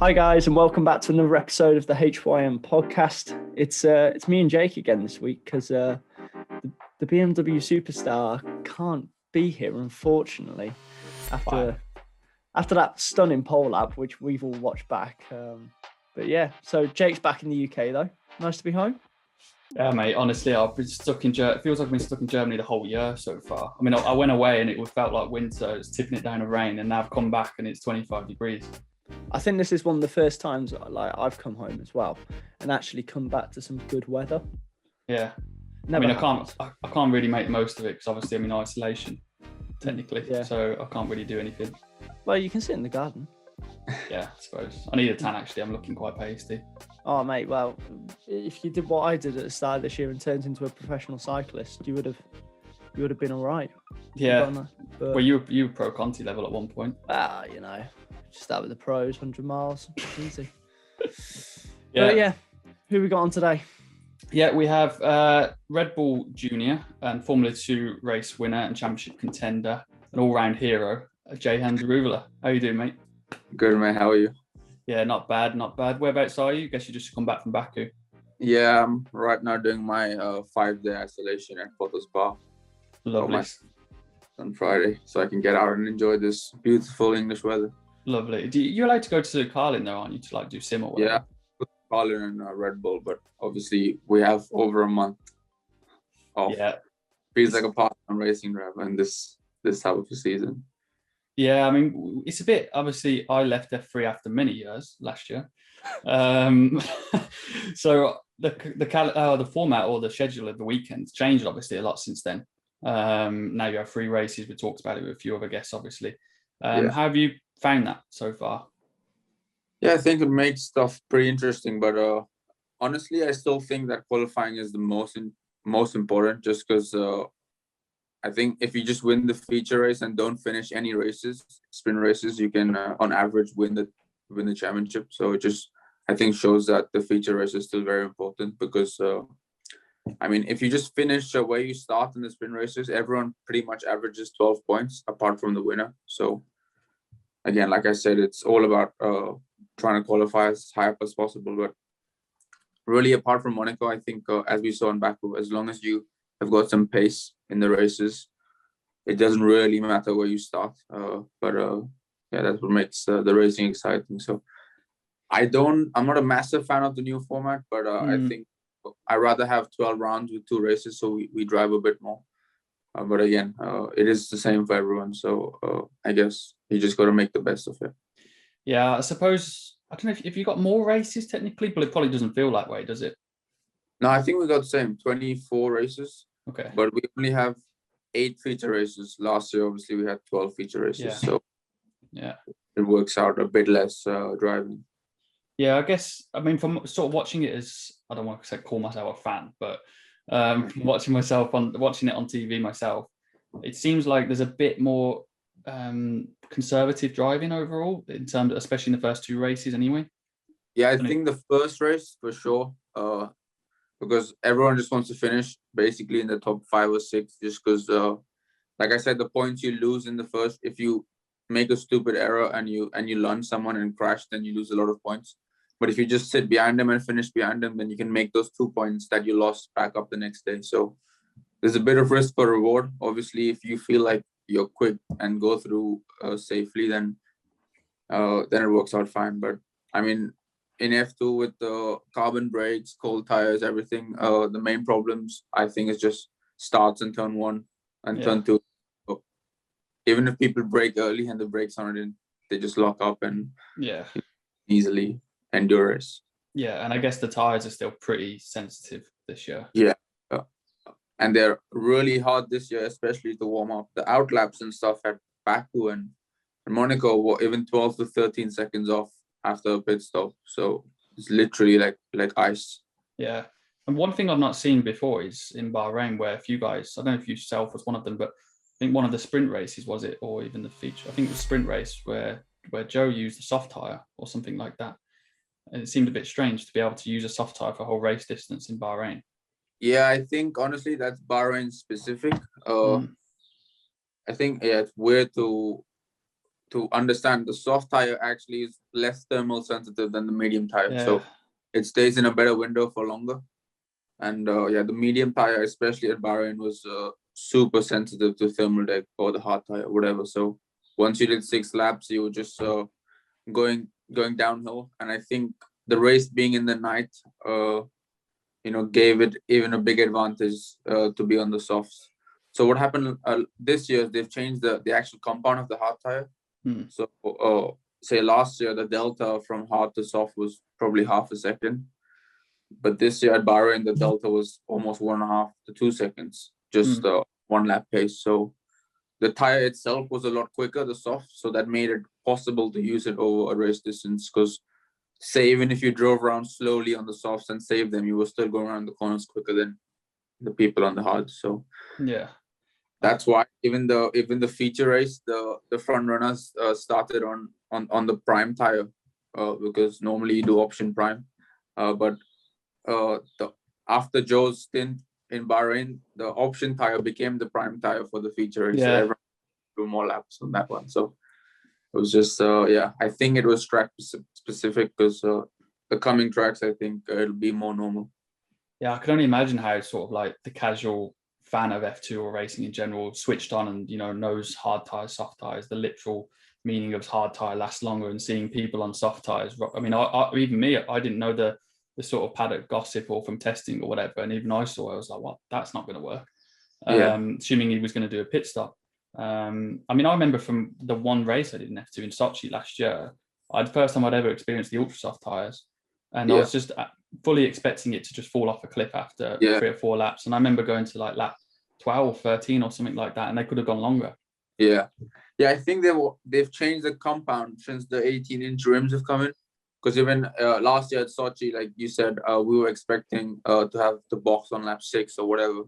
Hi guys, and welcome back to another episode of the HYM podcast. It's me and Jake again this week because the BMW superstar can't be here, unfortunately, after that stunning pole lap, which we've all watched back. But yeah, so Jake's back in the UK though. Nice to be home. Yeah, mate. Honestly, I've been stuck in. It feels like I've been stuck in Germany the whole year so far. I mean, I went away and it felt like winter. It was tipping it down with rain, and now I've come back and it's 25 degrees. I think this is one of the first times I've come home as well and actually come back to some good weather. Yeah. Never I can't really make the most of it because obviously I'm in isolation, technically. Yeah. So I can't really do anything. Well, you can sit in the garden. Yeah, I suppose. I need a tan actually. I'm looking quite pasty. Oh, mate. Well, if you did what I did at the start of this year and turned into a professional cyclist, you would have been all right. Yeah. But, well, you were pro Conti level at one point. Just start with the pros, 100 miles, easy. Yeah. But yeah, who we got on today? Yeah, we have Red Bull Junior and Formula 2 race winner and championship contender, an all-round hero, Jehan Daruvala. How you doing, mate? Good, man. How are you? Yeah, not bad. Whereabouts are you? Guess you just come back from Baku. Yeah, I'm right now doing my 5-day isolation at Photo Spa. Lovely. On Friday, so I can get out and enjoy this beautiful English weather. Lovely. You're allowed to go to Carlin though, aren't you, to do sim or whatever? Yeah, Carlin and Red Bull, but obviously we have over a month off. Yeah. Feels like a part-time racing driver in this type of a season. Yeah, I mean, it's a bit, obviously, I left F3 after many years last year. So the format or the schedule of the weekends changed obviously a lot since then. Now you have 3 races. We talked about it with a few other guests, obviously. How have you found that so far? Yeah, I think it makes stuff pretty interesting, but honestly, I still think that qualifying is the most important, just because I think if you just win the feature race and don't finish any races, sprint races, you can on average win the championship. So it just, I think, shows that the feature race is still very important because I mean, if you just finish where you start in the sprint races, everyone pretty much averages 12 points apart from the winner. So again, like I said, it's all about trying to qualify as high up as possible. But really, apart from Monaco, I think as we saw in Baku, as long as you have got some pace in the races, it doesn't really matter where you start. Yeah, that's what makes the racing exciting. So I'm not a massive fan of the new format, but I think I'd rather have 12 rounds with 2 races, so we drive a bit more. But again, it is the same for everyone. So I guess you just got to make the best of it. Yeah, I suppose, I don't know if you got more races technically, but it probably doesn't feel that way, does it? No, I think we got the same, 24 races. Okay. But we only have 8 feature races. Last year, obviously, we had 12 feature races. Yeah. So yeah, it works out a bit less driving. Yeah, I guess, I mean, from sort of watching it as, I don't want to call myself a fan, but watching it on TV myself, it seems like there's a bit more conservative driving overall in terms, especially in the first 2 races anyway. Yeah, I think the first race for sure, because everyone just wants to finish basically in the top 5 or 6, just because, like I said, the points you lose in the first, if you make a stupid error and you lunge someone and crash, then you lose a lot of points. But if you just sit behind them and finish behind them, then you can make those 2 points that you lost back up the next day. So there's a bit of risk for reward. Obviously, if you feel like you're quick and go through safely, then it works out fine. But I mean, in F2 with the carbon brakes, cold tires, everything, the main problems I think is just starts in turn 1 and turn 2. So even if people brake early and the brakes aren't in, they just lock up and easily endure race. Yeah, and I guess the tires are still pretty sensitive this year. Yeah, and they're really hard this year, especially to warm up. The outlaps and stuff at Baku and Monaco were even 12 to 13 seconds off after a pit stop. So it's literally like ice. Yeah, and one thing I've not seen before is in Bahrain, where if you guys, I don't know if yourself was one of them, but I think one of the sprint races, was it, or even the feature? I think it was sprint race where Joe used a soft tire or something like that. And it seemed a bit strange to be able to use a soft tire for a whole race distance in Bahrain. Yeah, I think honestly that's Bahrain specific. I think it's weird to to understand, the soft tire actually is less thermal sensitive than the medium tire. Yeah. So it stays in a better window for longer. And the medium tire, especially at Bahrain, was super sensitive to thermal deck or the hard tire, whatever. So once you did 6 laps, you were just going downhill. And I think the race being in the night, gave it even a big advantage to be on the softs. So what happened this year is they've changed the actual compound of the hard tire. So say last year, the delta from hard to soft was probably half a second. But this year at Bahrain, the delta was almost 1.5 to 2 seconds, just 1 lap pace. So the tire itself was a lot quicker, the soft. So that made it possible to use it over a race distance. Because say even if you drove around slowly on the softs and saved them, you were still going around the corners quicker than the people on the hard. So yeah, that's why even the feature race, the front runners started on the prime tire because normally you do option prime, but after Joe's stint in Bahrain, the option tire became the prime tire for the feature race. So everyone do more laps on that one. So it was just I think it was track specific because the coming tracks, I think it'll be more normal. Yeah, I can only imagine how sort of like the casual fan of F2 or racing in general switched on and knows hard tires, soft tires, the literal meaning of hard tire lasts longer, and seeing people on soft tires. I mean, even me, I didn't know the sort of paddock gossip or from testing or whatever, and even I saw it, I was like, "What? That's not going to work." Assuming he was going to do a pit stop. I mean, I remember from the one race I did in F2 in Sochi last year, first time I'd ever experienced the ultra soft tires, and I was just fully expecting it to just fall off a cliff after 3 or 4 laps. And I remember going to like lap 12, 13 or something like that, and they could have gone longer. Yeah, I think they've changed the compound since the 18-inch rims have come in. Because even last year at Sochi, like you said, we were expecting to have the box on lap 6 or whatever.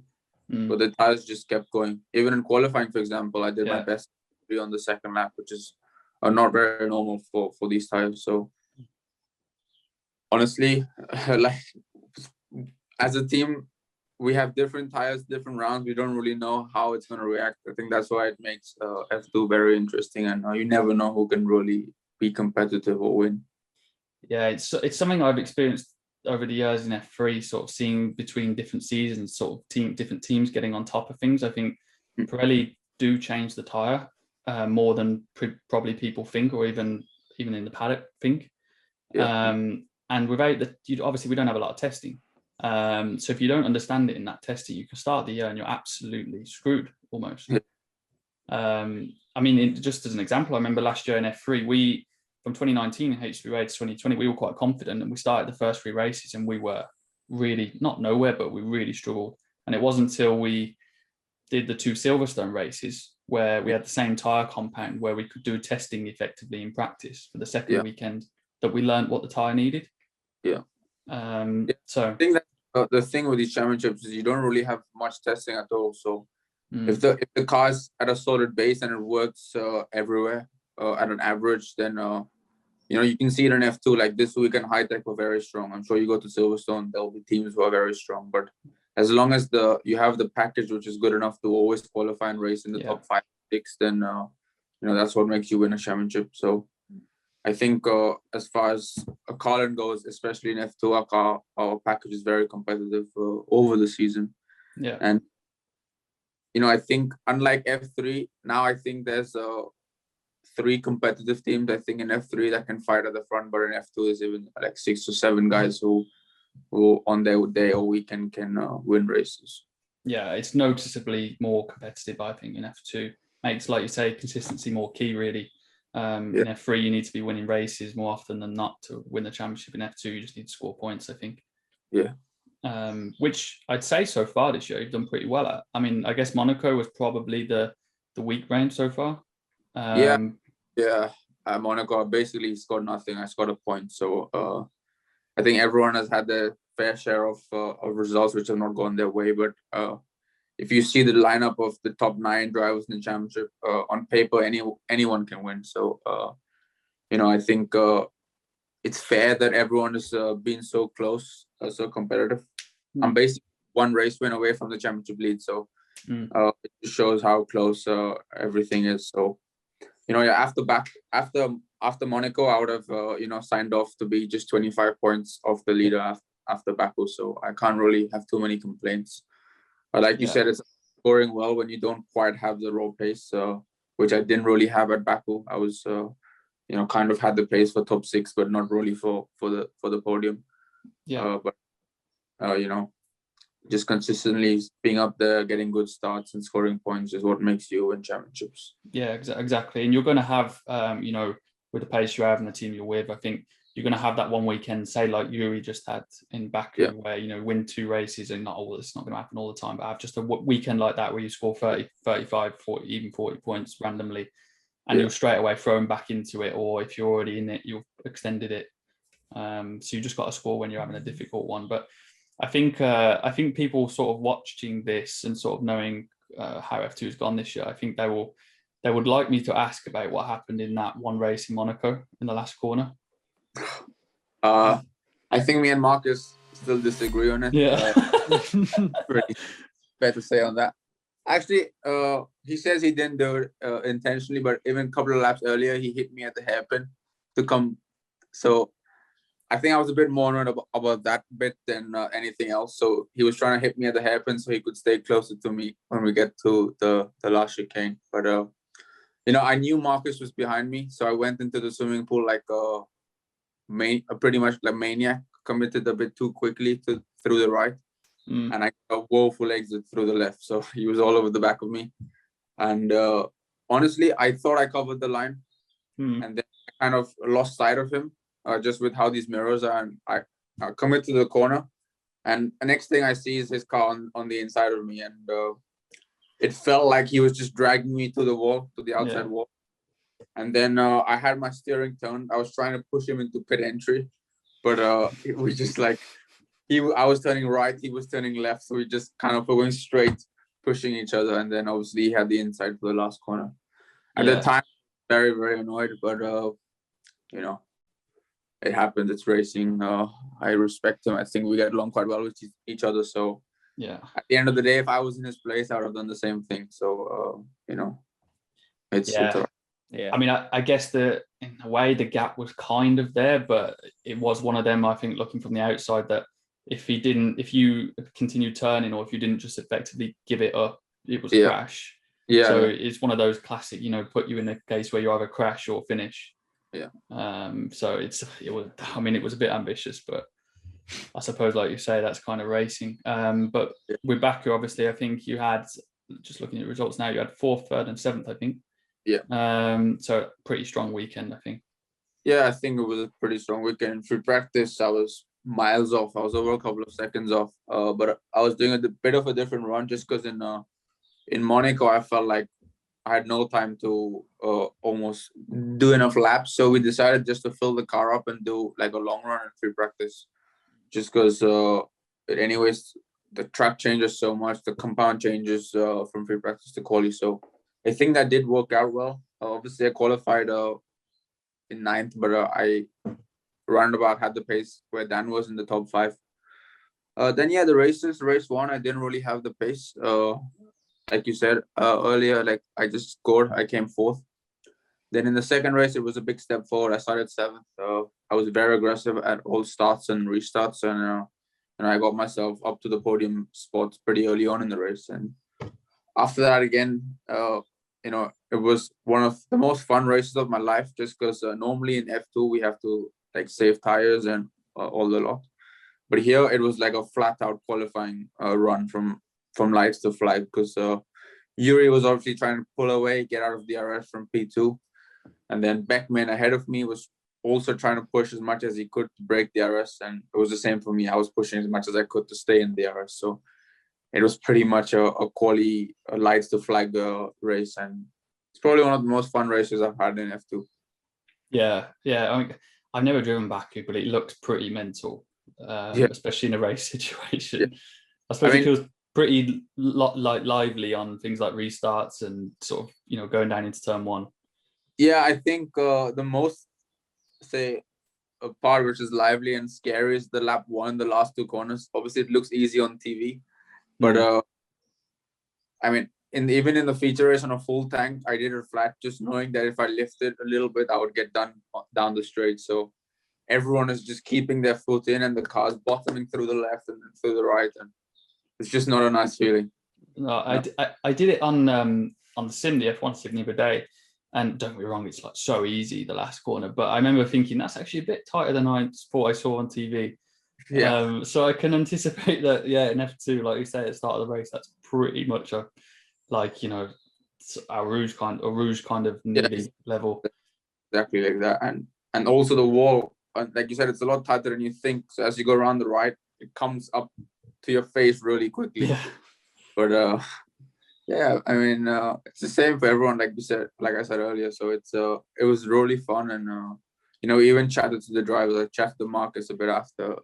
But the tires just kept going. Even in qualifying, for example, I did my best to be on the second lap, which is not very normal for these tires. So honestly, like as a team, we have different tires, different rounds. We don't really know how it's going to react. I think that's why it makes F2 very interesting, and you never know who can really be competitive or win. Yeah, it's something I've experienced over the years in F3, sort of seeing between different seasons, sort of different teams getting on top of things. I think Pirelli do change the tire more than probably people think, or even in the paddock think. And without obviously we don't have a lot of testing. So if you don't understand it in that testing, you can start the year and you're absolutely screwed almost. I mean, just as an example, I remember last year in F3, from 2019 in H3A to 2020, we were quite confident, and we started the first 3 races and we were really not nowhere, but we really struggled. And it wasn't until we did the 2 Silverstone races where we had the same tyre compound, where we could do testing effectively in practice for the second weekend, that we learned what the tyre needed. So I think that the thing with these championships is you don't really have much testing at all. So if the car's at a solid base and it works everywhere at an average, then you can see it in F2. Like this weekend, High Tech were very strong. I'm sure you go to Silverstone, there'll be teams who are very strong. But as long as you have the package which is good enough to always qualify and race in the top 5, 6, then that's what makes you win a championship. So I think as far as a Carlin goes, especially in F2, our package is very competitive over the season. And I think unlike F3, now I think there's 3 competitive teams, I think, in F3 that can fight at the front, but in F2 is even like 6 to 7 guys who on their day or weekend can win races. Yeah, it's noticeably more competitive, I think, in F2. Makes, like you say, consistency more key, really. In F3, you need to be winning races more often than not to win the championship. In F2, you just need to score points, I think. Which I'd say so far this year, you've done pretty well at. I mean, I guess Monaco was probably the weak range so far. Monaco, I basically scored nothing. I scored a point. So I think everyone has had their fair share of results which have not gone their way. But if you see the lineup of the top 9 drivers in the championship, on paper, anyone can win. So, I think it's fair that everyone is being so close, so competitive. I'm basically 1 race win away from the championship lead. So it just shows how close everything is. So after Monaco, I would have signed off to be just 25 points off the leader after Baku. So I can't really have too many complaints. But like you said, it's scoring well when you don't quite have the raw pace, which I didn't really have at Baku. I was kind of had the pace for top 6, but not really for the podium. Just consistently being up there, getting good starts and scoring points is what makes you win championships. Yeah, exactly. And you're going to have, with the pace you have and the team you're with, I think you're going to have that one weekend, say like Yuri just had in Baku, where, win 2 races and it's not going to happen all the time, but have just a weekend like that where you score 30, 35, 40, even 40 points randomly, and you'll straight away throw them back into it. Or if you're already in it, you've extended it. So you just got to score when you're having a difficult one. But I think people sort of watching this and sort of knowing how F2 has gone this year, I think they would like me to ask about what happened in that one race in Monaco in the last corner. I think me and Marcus still disagree on it. Yeah. Pretty fair to say on that. Actually, he says he didn't do it intentionally, but even a couple of laps earlier, he hit me at the hairpin to come. So I think I was a bit more annoyed about that bit than anything else. So he was trying to hit me at the hairpin so he could stay closer to me when we get to the last chicane. But I knew Marcus was behind me, so I went into the swimming pool like pretty much like maniac, committed a bit too quickly through the right, and I got a woeful exit through the left. So he was all over the back of me, and honestly, I thought I covered the line, and then I kind of lost sight of him. Just with how these mirrors are, and I commit to the corner, and the next thing I see is his car on the inside of me, and it felt like he was just dragging me to the outside wall. And then I had my steering turned. I was trying to push him into pit entry, but it was just like I was turning right, he was turning left, so we just kind of were going straight, pushing each other, and then obviously he had the inside for the last corner. At the time, very, very annoyed, but it happens. It's racing. I respect him. I think we get along quite well with each other. So at the end of the day, if I was in his place, I would have done the same thing. So it's all right. Yeah. I mean, I guess in a way the gap was kind of there, but it was one of them, I think, looking from the outside, that if you continued turning, or if you didn't just effectively give it up, it was a crash. Yeah. So it's one of those classic, put you in a case where you either crash or finish. Yeah. So it was a bit ambitious, but I suppose, like you say, that's kind of racing. But with Baku, obviously, I think you had, just looking at results now, you had 4th, 3rd, and 7th, I think. Yeah. So pretty strong weekend, I think. Yeah, I think it was a pretty strong weekend. Free practice, I was miles off. I was over a couple of seconds off. But I was doing a bit of a different run just because in Monaco, I felt like I had no time to almost do enough laps. So we decided just to fill the car up and do like a long run in free practice. Just because, anyways, the track changes so much, the compound changes from free practice to quali. So I think that did work out well. Obviously, I qualified in 9th, but I roundabout had the pace where Dan was in the top 5. Then, the race 1, I didn't really have the pace. Like you said earlier, like I just scored. I came 4th. Then in the second race, it was a big step forward. I started 7th. I was very aggressive at all starts and restarts, and I got myself up to the podium spots pretty early on in the race. And after that, again, it was one of the most fun races of my life, just because normally in F2 we have to like save tires and all the lot. But here it was like a flat out qualifying run from lights to flag, because Yuri was obviously trying to pull away, get out of DRS from P2. And then Beckman ahead of me was also trying to push as much as he could to break DRS. And it was the same for me. I was pushing as much as I could to stay in DRS. So it was pretty much a quali lights to flag race. And it's probably one of the most fun races I've had in F2. Yeah. I mean, I've never driven Baku, but it looks pretty mental, especially in a race situation. Yeah. I suppose it feels pretty lively on things like restarts and sort of, going down into turn 1. Yeah, I think the most, part which is lively and scary is the lap 1, the last 2 corners. Obviously, it looks easy on TV, but I mean, even in the feature race on a full tank, I did it flat, just knowing that if I lifted a little bit, I would get done down the straight. So everyone is just keeping their foot in, and the car's bottoming through the left and then through the right, and it's just not a nice feeling. No, I did it on the sim, the F1 sim the other day, and don't get me wrong, it's like so easy the last corner. But I remember thinking that's actually a bit tighter than I thought I saw on TV. Yeah. So I can anticipate that. Yeah, in F2, like you say at the start of the race, that's pretty much a rouge kind of nearly level. Exactly like that, and also the wall, like you said, it's a lot tighter than you think. So as you go around the right, it comes up to your face really quickly. Yeah. But yeah, I mean, it's the same for everyone, like I said earlier. So it was really fun, and even chatted to the drivers. I chatted to Marcus a bit after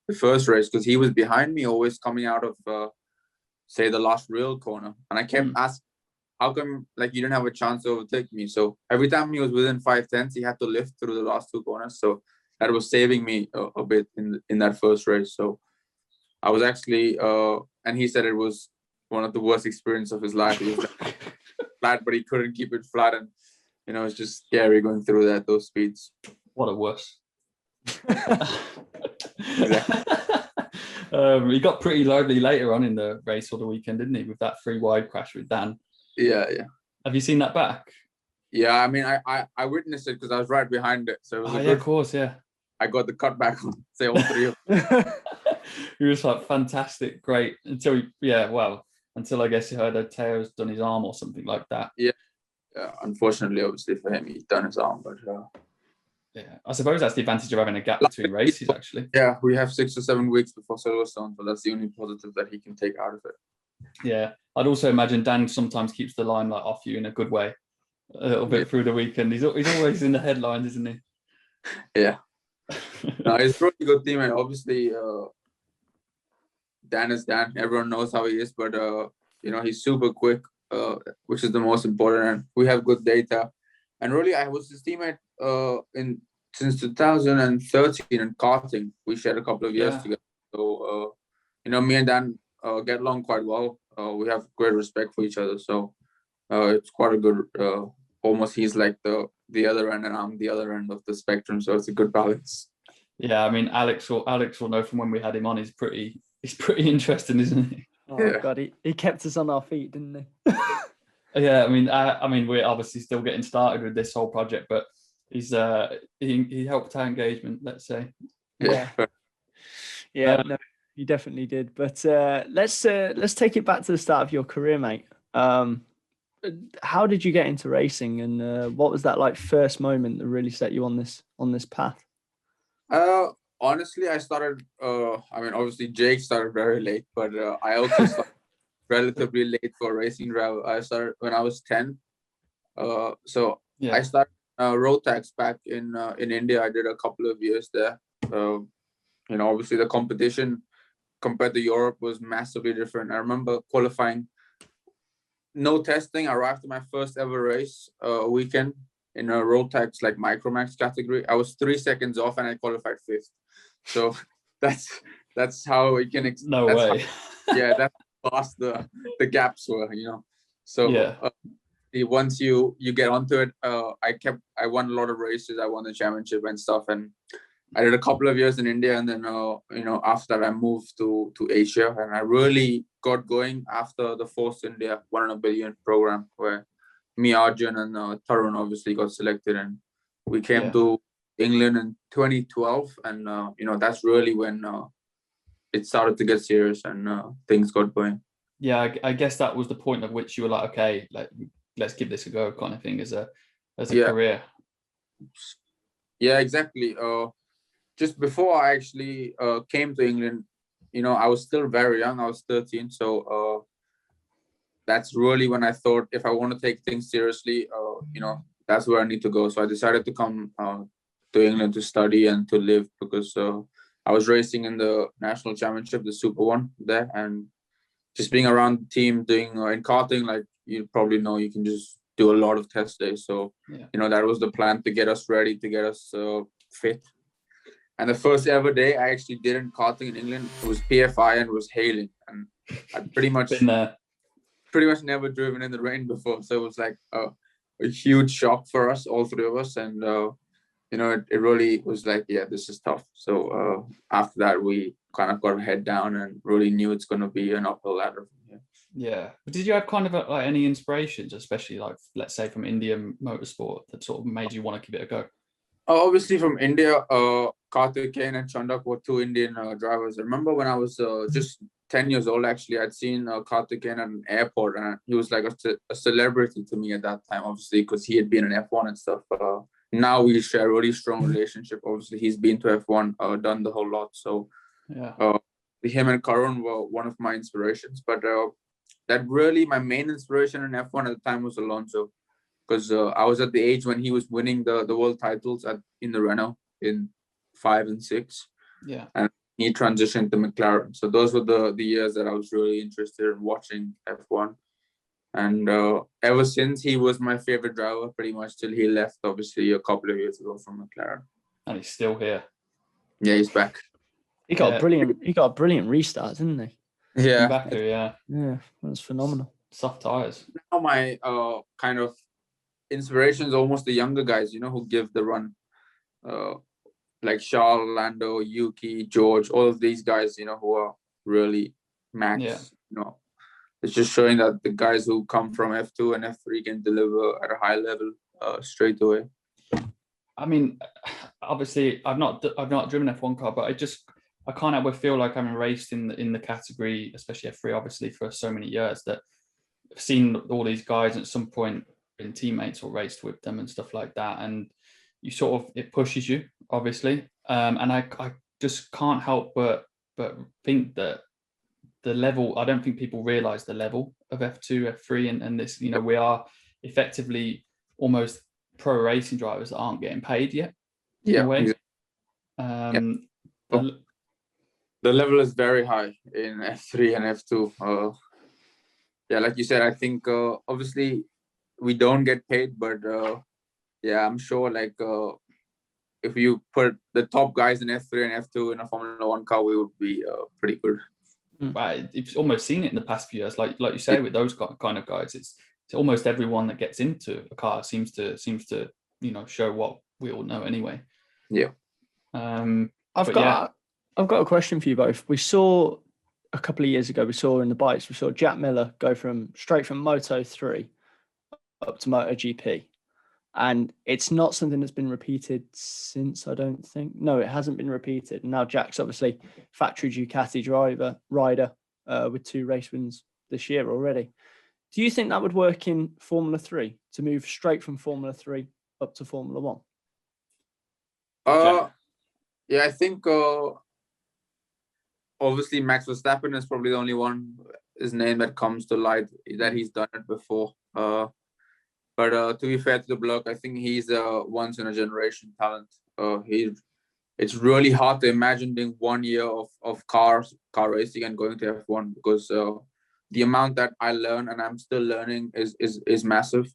the first race, because he was behind me, always coming out of say the last real corner, and I kept asking, how come like you didn't have a chance to overtake me? So every time he was within 5/10, he had to lift through the last two corners. So that was saving me a bit in that first race. So I was actually, and he said it was one of the worst experiences of his life. He was flat, but he couldn't keep it flat, and it's just scary going through those speeds. What a wuss. Exactly. He got pretty lively later on in the race or the weekend, didn't he, with that 3 wide crash with Dan? Yeah. Have you seen that back? Yeah, I mean, I witnessed it because I was right behind it. So it was of course, yeah. I got the cut back on, say, all three of them. He was like fantastic, great, until I guess he heard that Teo's done his arm or something like that. Yeah, unfortunately, obviously for him, he's done his arm, but yeah, I suppose that's the advantage of having a gap between races, actually. Yeah, we have 6 or 7 weeks before Silverstone, so that's the only positive that he can take out of it. Yeah, I'd also imagine Dan sometimes keeps the limelight off you in a good way, a little bit through the weekend. He's always in the headlines, isn't he? Yeah. No, he's a really good teammate. Obviously, Dan is Dan. Everyone knows how he is, but he's super quick, which is the most important. And we have good data. And really, I was his teammate since 2013 in karting. We shared a couple of years together. So, me and Dan get along quite well. We have great respect for each other. So it's quite a good, almost he's like the other end and I'm the other end of the spectrum. So it's a good balance. Yeah, I mean, Alex will know from when we had him on, he's pretty interesting, isn't he? Oh, yeah. God, he kept us on our feet, didn't he? Yeah, I mean, we're obviously still getting started with this whole project, but he helped our engagement, let's say. Yeah. No, you definitely did. But let's take it back to the start of your career, mate. How did you get into racing, and what was that like first moment that really set you on this path? Honestly, I started. Obviously Jake started very late, but I also started relatively late for racing driver. I started when I was 10. I started road tax back in India. I did a couple of years there. Obviously the competition compared to Europe was massively different. I remember qualifying, no testing. I arrived at my first ever race weekend in a road tax like Micromax category. I was 3 seconds off and I qualified 5th. So that's how we can. No way. That's fast the gaps were, So once you get onto it, I won a lot of races. I won the championship and stuff, and I did a couple of years in India, and then after that I moved to Asia, and I really got going after the Force India 1 billion program, where me, Arjun, and Tarun obviously got selected, and we came to England in 2012, and that's really when it started to get serious and things got going. Yeah, I guess that was the point at which you were like, okay, let's give this a go, kind of thing, as a career. Yeah, exactly. Just before I actually came to England, I was still very young. I was 13, so that's really when I thought, if I want to take things seriously, that's where I need to go. So I decided to come to England to study and to live, because I was racing in the national championship, the Super One there, and just being around the team doing in karting, like you probably know, you can just do a lot of test days. So that was the plan, to get us ready, to get us fit. And the first ever day I actually did in karting in England, it was PFI and it was hailing, and I pretty much pretty much never driven in the rain before, so it was like a huge shock for us, all three of us, and it really was like, yeah, this is tough. So after that, we kind of got our head down and really knew it's going to be an uphill ladder from here. Yeah, but did you have kind of like any inspirations, especially like, let's say, from Indian motorsport that sort of made you want to give it a go? Obviously from India, Karthikeyan and Chandak were two Indian drivers. I remember when I was just 10 years old, actually, I'd seen Karthikeyan at an airport, and he was like a celebrity to me at that time, obviously, because he had been in F1 and stuff. Now we share a really strong relationship. Obviously, he's been to F1, done the whole lot. So yeah, him and Karun were one of my inspirations. But that really, my main inspiration in F1 at the time was Alonso, because I was at the age when he was winning the world titles in the Renault in 5 and 6. Yeah. And he transitioned to McLaren. So those were the years that I was really interested in watching F1. And ever since, he was my favorite driver pretty much till he left, obviously, a couple of years ago from McLaren. And he's still here. Yeah, he's back. He got a brilliant restart, didn't he? Yeah. Baku, yeah. Yeah, that was phenomenal. Soft tires. Now my kind of inspiration is almost the younger guys, who give the run. Like Charles, Lando, Yuki, George, all of these guys, who are really max. Yeah. It's just showing that the guys who come from F2 and F3 can deliver at a high level straight away. I mean, obviously, I've not driven F1 car, but I can't help but feel like I'm raced in the category, especially F3, obviously, for so many years, that I've seen all these guys at some point been teammates or raced with them and stuff like that, and you sort of, it pushes you, obviously, and I just can't help but think that the level, I don't think people realize the level of F2, F3, and this, we are effectively almost pro racing drivers that aren't getting paid yet. Yeah. In a way. Yeah. The level is very high in F3 and F2. Yeah, like you said, I think obviously we don't get paid, but yeah, I'm sure like if you put the top guys in F3 and F2 in a Formula 1 car, we would be pretty good. Right, you've almost seen it in the past few years, like you say, with those kind of guys. It's almost everyone that gets into a car seems to show what we all know anyway. Yeah. I've got a question for you both. We saw a couple of years ago, we saw Jack Miller go straight from Moto3 up to MotoGP. And it's not something that's been repeated since, I don't think. No, it hasn't been repeated. And now Jack's obviously factory Ducati rider with 2 race wins this year already. Do you think that would work in Formula 3 to move straight from Formula 3 up to Formula 1? Yeah, I think obviously Max Verstappen is probably the only one, his name that comes to light, that he's done it before. But to be fair to the bloke, I think he's a once in a generation talent. It's really hard to imagine doing 1 year of car racing and going to F1, because the amount that I learn and I'm still learning is massive.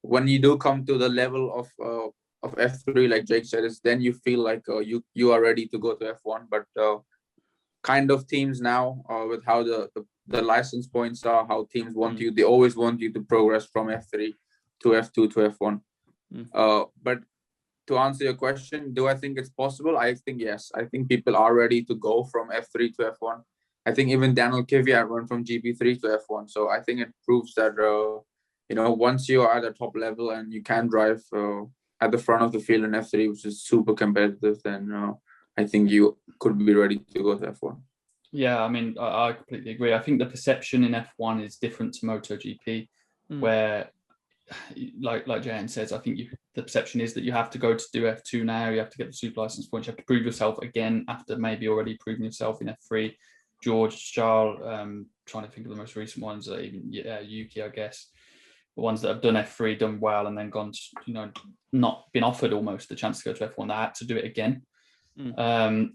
When you do come to the level of F3, like Jake said, then you feel like you are ready to go to F1. But kind of teams now, with how the license points are, how teams want you, they always want you to progress from F3 to F2 to F1. But to answer your question, do I think it's possible? I think yes. I think people are ready to go from F3 to F1. I think even Daniel Kvyat went from GP3 to F1. So I think it proves that once you are at the top level and you can drive at the front of the field in F3, which is super competitive, then I think you could be ready to go to F1. Yeah, I mean, I completely agree. I think the perception in F1 is different to MotoGP, where, like Jehan says, I think the perception is that you have to go to do F2 now. You have to get the super license points. You have to prove yourself again after maybe already proving yourself in F3. George, Charles, trying to think of the most recent ones, even Yuki, I guess, the ones that have done F3, done well, and then gone, not been offered almost the chance to go to F1. They had to do it again.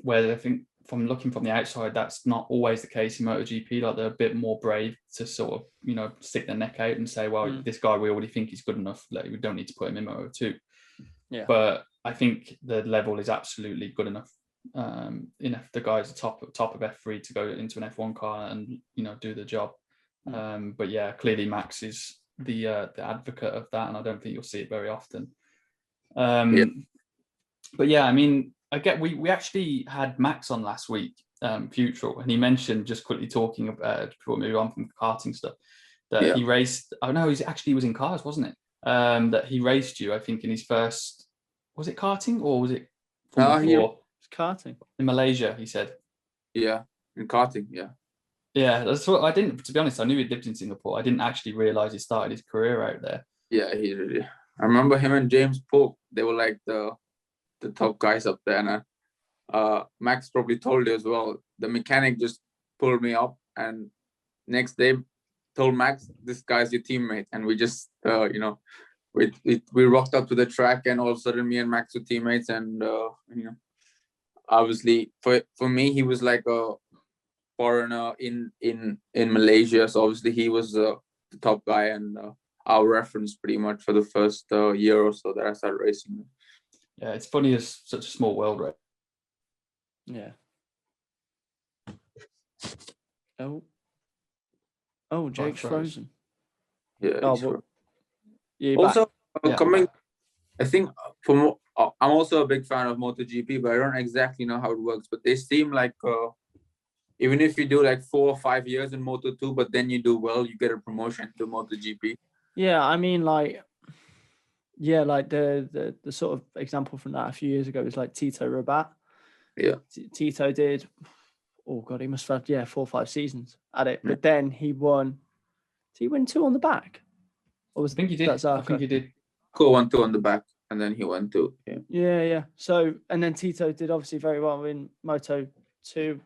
Where I think, from looking from the outside, that's not always the case in MotoGP. Like, they're a bit more brave to sort of, stick their neck out and say, well, this guy, we already think he's good enough. Like, we don't need to put him in Moto2. Yeah. But I think the level is absolutely good enough. The guys top of F3 to go into an F1 car and, do the job. But yeah, clearly Max is the advocate of that, and I don't think you'll see it very often. But yeah, I mean, we actually had Max on last week, Futural, and he mentioned, just quickly talking about before we move on from karting stuff, that he raced. Oh no, he was in cars, wasn't it? That he raced you, I think, in his first. Was it karting or was it? It's karting in Malaysia. He said. Yeah, in karting. Yeah. Yeah, that's what I didn't. To be honest, I knew he lived in Singapore. I didn't actually realize he started his career out there. Yeah, he really. I remember him and James Pope. They were like the top guys up there. And Max probably told you as well. The mechanic just pulled me up, and next day told Max, "This guy's your teammate." And we just, we rocked up to the track, and all of a sudden, me and Max were teammates. And obviously, for me, he was like a foreigner in Malaysia, so obviously he was the top guy and our reference pretty much for the first year or so that I started racing. Yeah, it's funny as such a small world, right? Yeah. Oh, Jake's frozen. Yeah. Also, coming. I think I'm also a big fan of MotoGP, but I don't exactly know how it works. But they seem like even if you do like 4 or 5 years in Moto2, but then you do well, you get a promotion to MotoGP. Yeah, I mean, like the sort of example from that a few years ago is like Tito Rabat. Yeah. Tito did, oh God, he must have had, 4 or 5 seasons at it. But then he won, did he win 2 on the back? Or I think he did. I think he did. Go 1, 2 on the back, and then he went 2. Yeah. So, and then Tito did obviously very well in Moto2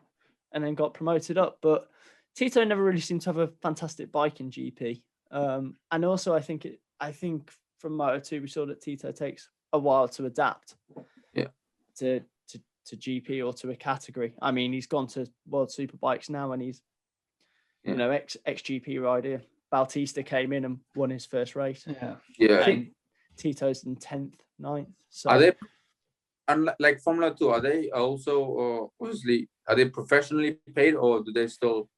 and then got promoted up. But Tito never really seemed to have a fantastic bike in GP. And also, I think from Moto2 we saw that Tito takes a while to adapt. Yeah. To GP or to a category. I mean, he's gone to World Superbikes now, and he's ex GP rider. Bautista came in and won his first race. Yeah. And Tito's in 10th, 9th. So are they, like Formula 2? Are they also obviously are they professionally paid, or do they still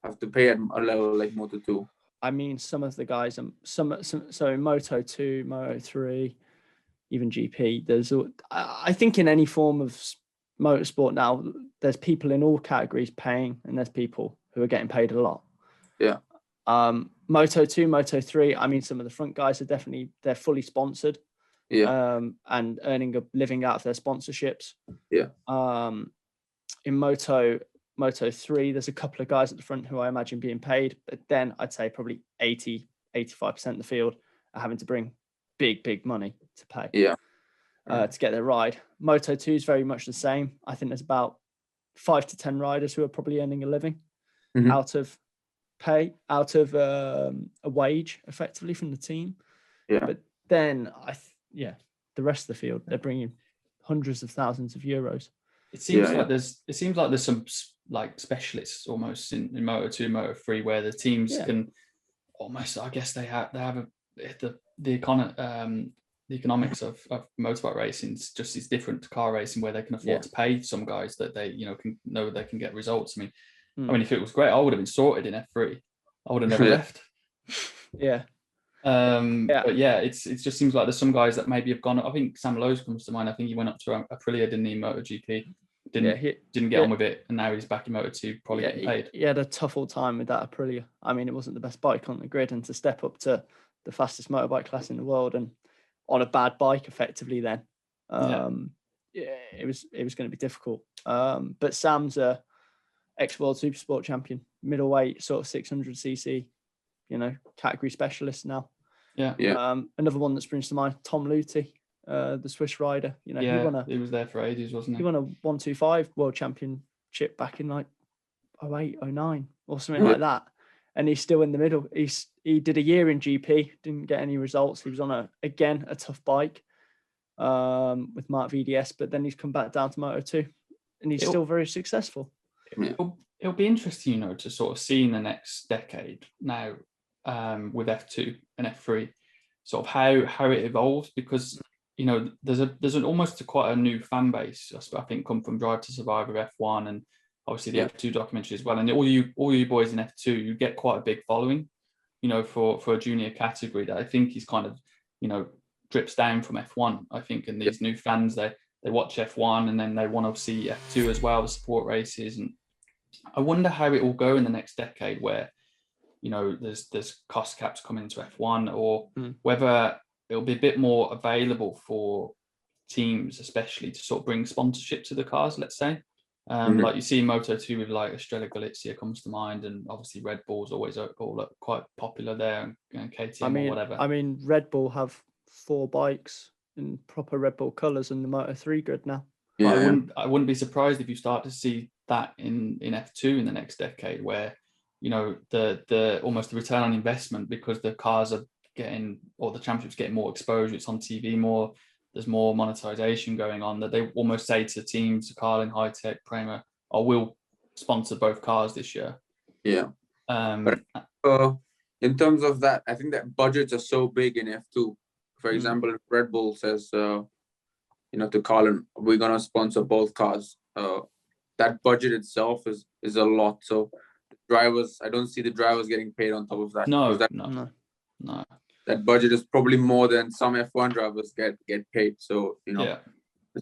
have to pay at a level like Moto2? I mean, some of the guys, some so in Moto2, Moto3, even GP. I think in any form of motorsport now, there's people in all categories paying, and there's people who are getting paid a lot. Yeah. Moto2, Moto3. I mean, some of the front guys are they're fully sponsored. Yeah. And earning a living out of their sponsorships. Yeah. In Moto3, there's a couple of guys at the front who I imagine being paid, but then I'd say probably 80-85% of the field are having to bring big money to pay. Yeah. To get their ride. Moto2 is very much the same. I think there's about 5 to 10 riders who are probably earning a living out of pay, out of a wage, effectively, from the team. Yeah. But then the rest of the field, they're bringing hundreds of thousands of euros. It seems like there's some like specialists almost in Moto2, Moto3, where the teams can almost, I guess they have the economics of motorbike racing is different to car racing, where they can afford to pay some guys that they can know they can get results. I mean, if it was great, I would have been sorted in F3. I would have never left. Yeah. But it just seems like there's some guys that maybe have gone. I think Sam Lowe's comes to mind. I think he went up to Aprilia, didn't he, MotoGP? Didn't get on with it, and now he's back in Moto2, probably getting paid. He had a tough old time with that Aprilia. I mean, it wasn't the best bike on the grid, and to step up to the fastest motorbike class in the world and on a bad bike, effectively, then it was going to be difficult. But Sam's a ex-world supersport champion, middleweight, sort of 600cc, category specialist now. Another one that springs to mind, Tom Luthi, the Swiss rider. He was there for ages, wasn't he? He won a 125 world championship back in like 08, 09 or something like that. And he's still in the middle. He did a year in GP, didn't get any results. He was on a tough bike with Mark VDS, but then he's come back down to Moto2, and he's still very successful. It'll be interesting, to sort of see in the next decade now with F2 and F3, sort of how it evolves, because there's almost quite a new fan base, I think, come from Drive to Survive with F1 and obviously the F2 documentary as well. And all you boys in F2, you get quite a big following, for a junior category that I think is kind of, drips down from F1, I think. And these new fans, they watch F1 and then they want to see F2 as well, the support races. And I wonder how it will go in the next decade where, there's cost caps coming into F1, or whether it'll be a bit more available for teams, especially to sort of bring sponsorship to the cars, let's say. Like you see in Moto2 with like Estrella Galicia comes to mind, and obviously Red Bull's always quite popular there, and KTM or whatever. I mean, Red Bull have 4 bikes in proper Red Bull colours in the Moto3 grid now. Yeah. I wouldn't be surprised if you start to see that in F2 in the next decade, where the almost the return on investment, because the cars are getting, or the championship's getting more exposure, it's on TV more, there's more monetization going on, that they almost say to teams, Carlin, High Tech, Prema, we'll sponsor both cars this year. Yeah. But in terms of that, I think that budgets are so big in F2. For example, if Red Bull says, to Carlin, we're gonna sponsor both cars. That budget itself is a lot. So drivers, I don't see the drivers getting paid on top of that. No. That budget is probably more than some F1 drivers get paid. So there's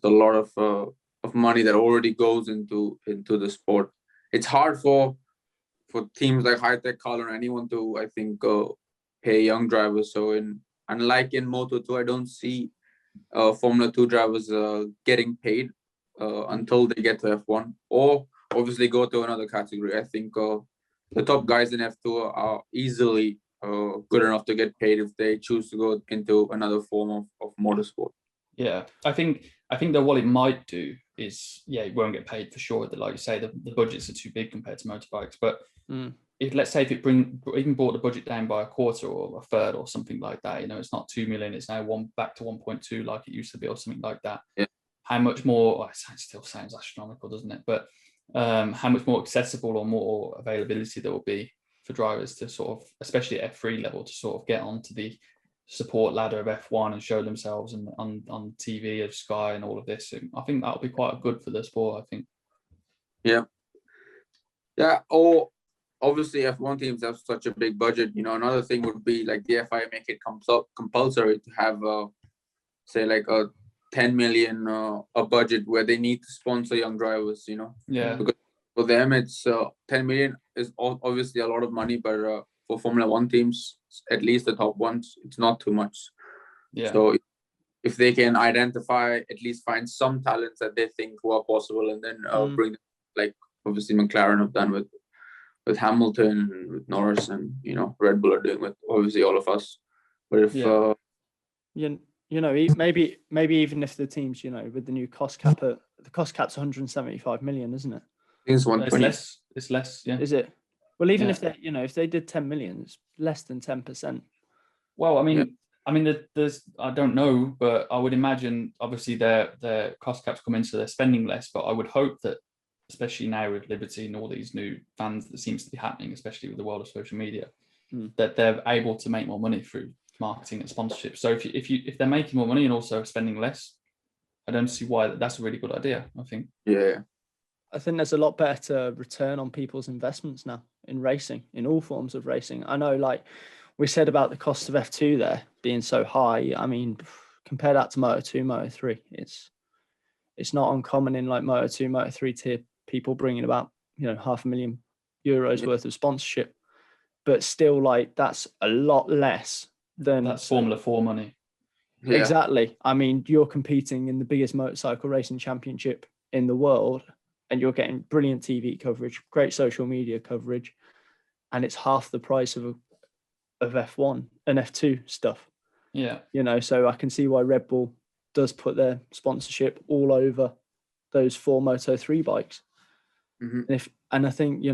a lot of money that already goes into the sport. It's hard for teams like High Tech, Carlin, or anyone to, I think, pay young drivers. So unlike in Moto2, I don't see Formula 2 drivers getting paid until they get to F1, or obviously go to another category. I think the top guys in F2 are easily good enough to get paid if they choose to go into another form of motorsport. Yeah, I think that what it might do is, it won't get paid for sure. That, like you say, the budgets are too big compared to motorbikes. But if, let's say, if it even brought the budget down by a quarter or a third or something like that, it's not 2 million, it's now back to 1.2 like it used to be, or something like that. Yeah. How much more? It still sounds astronomical, doesn't it? But how much more accessible or more availability there will be for drivers to sort of, especially at F3 level, to sort of get onto the support ladder of F1 and show themselves on TV of Sky and all of this. And I think that'll be quite good for the sport, I think. Yeah. Or obviously F1 teams have such a big budget. Another thing would be like the FIA make it compulsory to have say like a 10 million a budget where they need to sponsor young drivers. Because for them it's 10 million is obviously a lot of money, but for Formula 1 teams, at least the top ones, it's not too much. Yeah. So if they can identify, at least find some talents that they think who are possible, and then bring them, like obviously McLaren have done with Hamilton and with Norris, and Red Bull are doing with obviously all of us. But if maybe even if the teams, with the new cost cap, the cost cap's 175 million, isn't it? I think it's 120. It's less. Yeah. Is it? Well, even if they, if they did 10 million, it's less than 10%. Well, I mean, there's, I don't know, but I would imagine obviously their cost caps come in, so they're spending less. But I would hope that, especially now with Liberty and all these new fans that seems to be happening, especially with the world of social media, that they're able to make more money through marketing and sponsorship. So if they're making more money and also spending less, I don't see why that's a really good idea, I think. Yeah. I think there's a lot better return on people's investments now in racing, in all forms of racing. I know, like we said about the cost of F2 there being so high. I mean, compare that to Moto2, Moto3. It's not uncommon in like Moto2, Moto3 tier people bringing about, €500,000 worth of sponsorship. But still, like, that's a lot less than... That's Formula 4 money. Yeah. Exactly. I mean, you're competing in the biggest motorcycle racing championship in the world, and you're getting brilliant TV coverage, great social media coverage, and it's half the price of F1 and F2 stuff. Yeah. So I can see why Red Bull does put their sponsorship all over those 4 Moto3 bikes. Mm-hmm. And I think,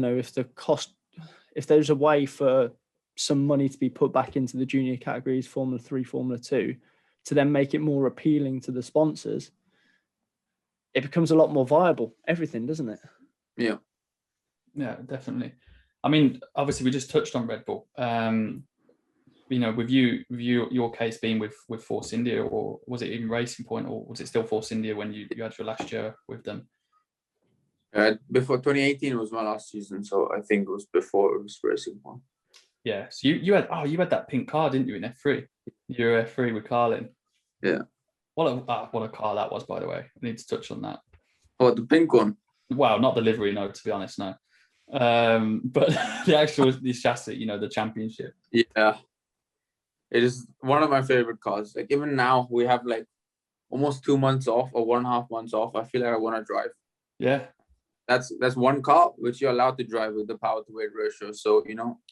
if there's a way for some money to be put back into the junior categories, Formula 3, Formula 2, to then make it more appealing to the sponsors, it becomes a lot more viable, everything, doesn't it? Yeah. Yeah, definitely. I mean, obviously we just touched on Red Bull. With your case being with Force India, or was it even Racing Point, or was it still Force India when you had your last year with them? Before 2018 was my last season, so I think it was before it was racing one. Yeah. So you had that pink car, didn't you, in F3? You were F3 with Carlin. Yeah. What a car that was, by the way. I need to touch on that. Oh, the pink one. Well, not the livery, no, to be honest, no. But the chassis, the championship. Yeah. It is one of my favorite cars. Like even now, we have like almost 2 months off or 1.5 months off. I feel like I want to drive. Yeah. That's one car which you're allowed to drive with the power to weight ratio. So,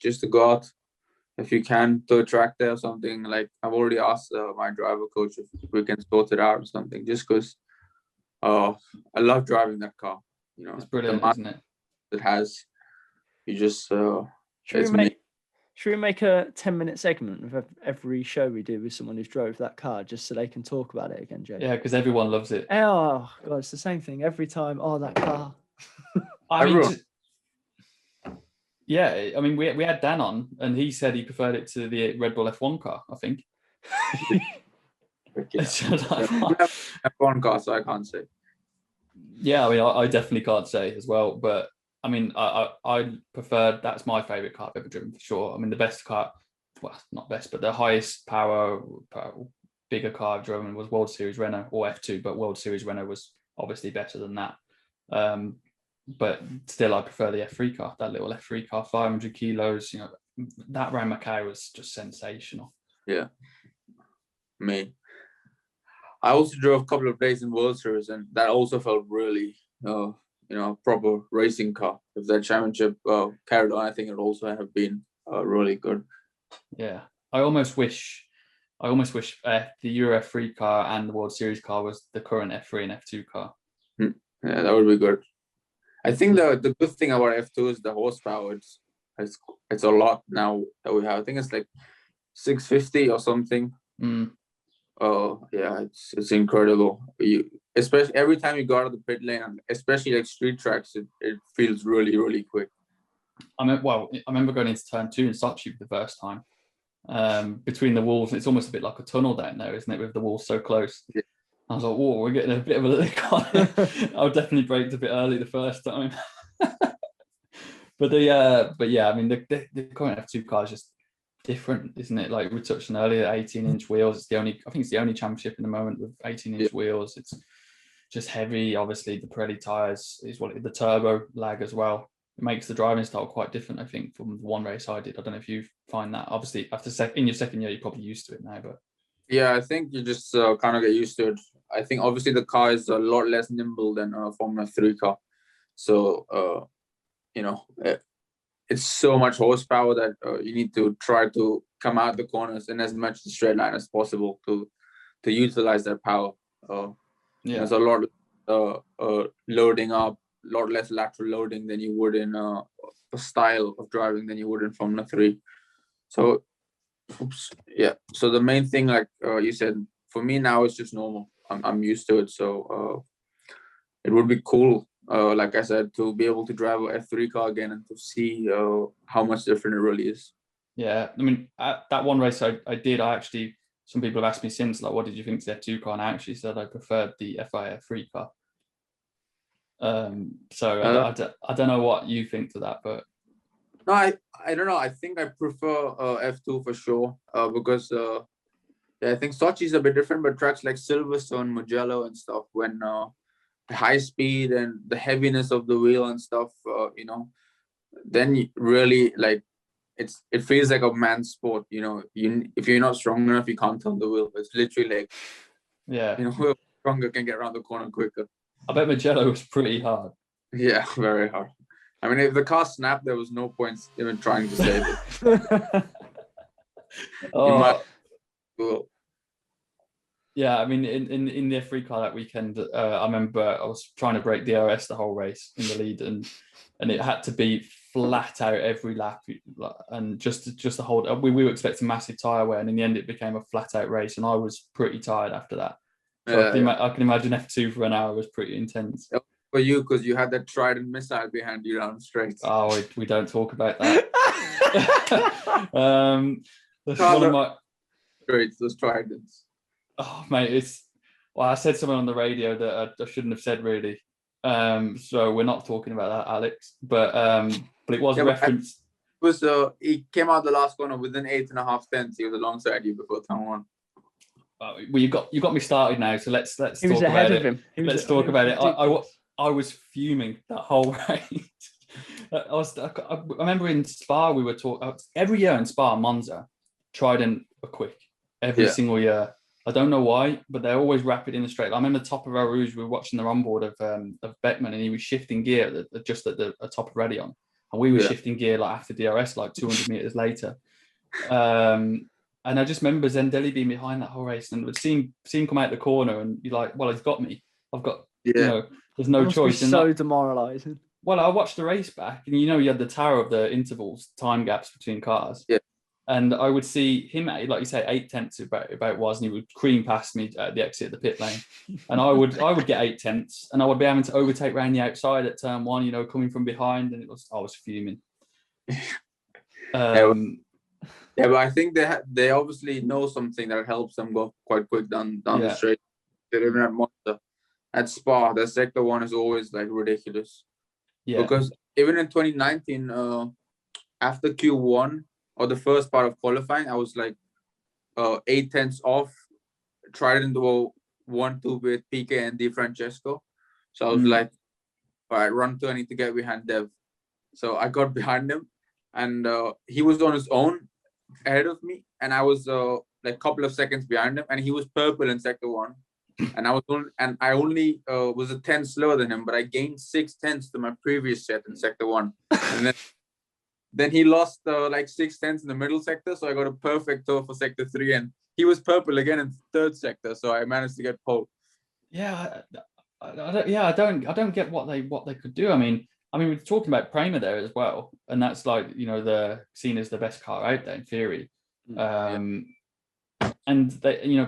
just to go out if you can to a track there or something. Like I've already asked my driver coach if we can sort it out or something, just because I love driving that car. It's brilliant, isn't it? It has. You just should we make a 10-minute segment of every show we do with someone who's drove that car, just so they can talk about it again, Jay? Yeah, because everyone loves it. Oh God, it's the same thing every time. Oh, that car. I mean, we had Dan on, and he said he preferred it to the Red Bull F1 car, I think. F1 car, so I can't say. Yeah, I mean, I definitely can't say as well, but I mean, I prefer, that's my favourite car I've ever driven for sure. I mean, the best car, well, not best, but the highest power bigger car I've driven was World Series Renault or F2, but World Series Renault was obviously better than that. But still, I prefer the F3 car, that little F3 car, 500 kilos. That round Mackay was just sensational. Yeah. I also drove a couple of days in World Series, and that also felt really, proper racing car. If that championship carried on, I think it also have been really good. Yeah, I almost wish the Euro F3 car and the World Series car was the current F3 and F2 car. Yeah, that would be good. I think the good thing about F2 is the horsepower. It's a lot now that we have. I think it's like 650 or something. Oh yeah, it's incredible. Especially every time you go out of the pit lane, especially like street tracks, it feels really, really quick. I remember going into turn 2 in Sochi for the first time. Between the walls, it's almost a bit like a tunnel down there, isn't it? With the walls so close. Yeah. I was like, whoa, we're getting a bit of a lick on it. I definitely braked a bit early the first time. But yeah, I mean the current F2 car is just different, isn't it? Like we touched on earlier, 18-inch wheels. I think it's the only championship in the moment with 18-inch wheels. It's just heavy. Obviously, the Pirelli tires is the turbo lag as well. It makes the driving style quite different, I think, from the one race I did. I don't know if you find that. Obviously, in your second year, you're probably used to it now, but yeah, I think you just kind of get used to it. I think obviously the car is a lot less nimble than a Formula 3 car, so it's so much horsepower that you need to try to come out the corners in as much the straight line as possible to utilize that power. There's a lot loading up, a lot less lateral loading than you would in a style of driving than you would in Formula 3. So, So the main thing, like you said, for me now it's just normal. I'm used to it. So it would be cool, like I said, to be able to drive a F3 car again and to see how much different it really is. Yeah, I mean, at that one race I did, some people have asked me since, like, what did you think of the F2 car? And I actually said I preferred the FIA F3 car. I don't know what you think to that, but no, I don't know. I think I prefer F2 for sure because I think Sochi is a bit different, but tracks like Silverstone, Mugello and stuff, when the high speed and the heaviness of the wheel and stuff, then you really like it feels like a man's sport. If you're not strong enough, you can't turn the wheel. It's literally like, whoever stronger can get around the corner quicker. I bet Mugello was pretty hard. Yeah, very hard. I mean, if the car snapped, there was no point even trying to save it. Yeah, I mean, in the F3 car that weekend, I remember I was trying to break DRS the whole race in the lead, and it had to be flat out every lap, and just to hold. We were expecting massive tyre wear, and in the end, it became a flat out race, and I was pretty tired after that. So I can imagine F2 for an hour was pretty intense. For you, because you had that trident missile behind you down straight. Oh, we don't talk about that. That's one of my those tridents. Oh mate, I said something on the radio that I shouldn't have said really. So we're not talking about that, Alex. But it was referenced. He came out the last corner within 8.5 tenths. He was alongside you before turn one. Well, you got me started now. So let's He was talk ahead about of it. him. Let's talk about it. I was fuming that whole race. I remember in Spa we were talking every year in Spa, Monza, Trident are quick every single year. I don't know why, but they're always rapid in the straight. I remember the top of Eau Rouge, we were watching the onboard of Beckman, and he was shifting gear just at the top of Radion, and we were shifting gear like after DRS, like 200 meters later. And I just remember Zendelli being behind that whole race, and seeing him come out the corner, and you're like, well, he's got me. I've got, there's no choice. Be so demoralising. Well, I watched the race back, and you had the tower of the intervals, time gaps between cars. Yeah. And I would see him, like you say, 8 tenths about was, and he would cream past me at the exit of the pit lane. And I would get 8 tenths, and I would be having to overtake around the outside at turn one, coming from behind, and I was fuming. But I think they obviously know something that helps them go quite quick down the straight. They're even at Monza. At Spa, the sector one is always like ridiculous. Yeah. Because even in 2019, after Q1 or the first part of qualifying, I was like 8 tenths off. Tried into 1-2 with PK and Di Francesco. So I was like, all right, run 2, I need to get behind Dev. So I got behind him, and he was on his own ahead of me, and I was like a couple of seconds behind him, and he was purple in sector one. And I only was a tenth slower than him, but I gained 6 tenths to my previous set in sector one. And then he lost like 6 tenths in the middle sector, so I got a perfect tour for sector 3, and he was purple again in third sector, so I managed to get pole. Yeah, I don't get what they could do. I mean, we're talking about Prema there as well, and that's like they're seen as the best car out there in theory. And they,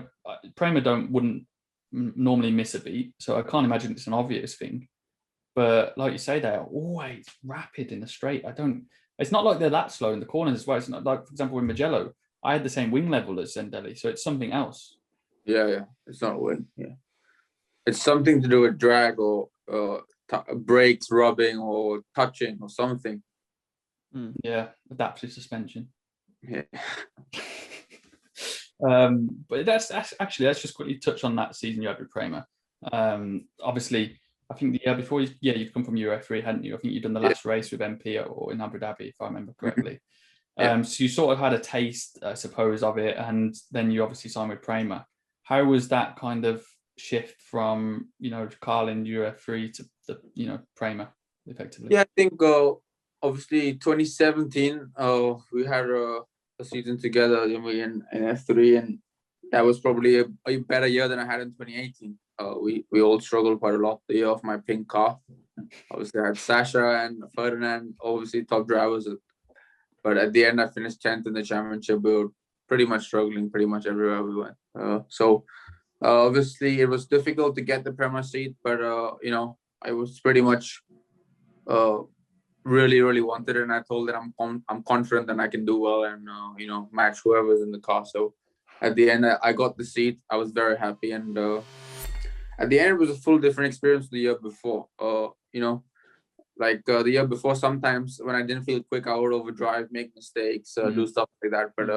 Prema wouldn't normally miss a beat, so I can't imagine it's an obvious thing. But like you say, they're always rapid in the straight. It's not like they're that slow in the corners as well. It's not like, for example, in Mugello, I had the same wing level as Zendelli, so it's something else. Yeah, it's not a win. Yeah, it's something to do with drag or brakes rubbing or touching or something. Yeah, adaptive suspension. Yeah. But let's just quickly touch on that season you had with Prema. Obviously, I think the year before, you'd come from Euro 3, hadn't you? I think you'd done the last race with MP or in Abu Dhabi, if I remember correctly. So you sort of had a taste, I suppose, of it, and then you obviously signed with Prema. How was that kind of shift from Carlin Euro 3 to the Prema, effectively? Yeah, I think obviously 2017 we had a season together in F3, and that was probably a better year than I had in 2018. We all struggled quite a lot the year of my pink car. Obviously, I had Sasha and Ferdinand, obviously top drivers. But at the end, I finished 10th in the championship. We were pretty much struggling pretty much everywhere we went. So obviously, it was difficult to get the Prema seat, but I was pretty much really, really wanted it, and I told that I'm confident that I can do well and match whoever's in the car. So at the end, I got the seat. I was very happy, and at the end, it was a full different experience the year before. The year before, sometimes when I didn't feel quick, I would overdrive, make mistakes, do stuff like that. But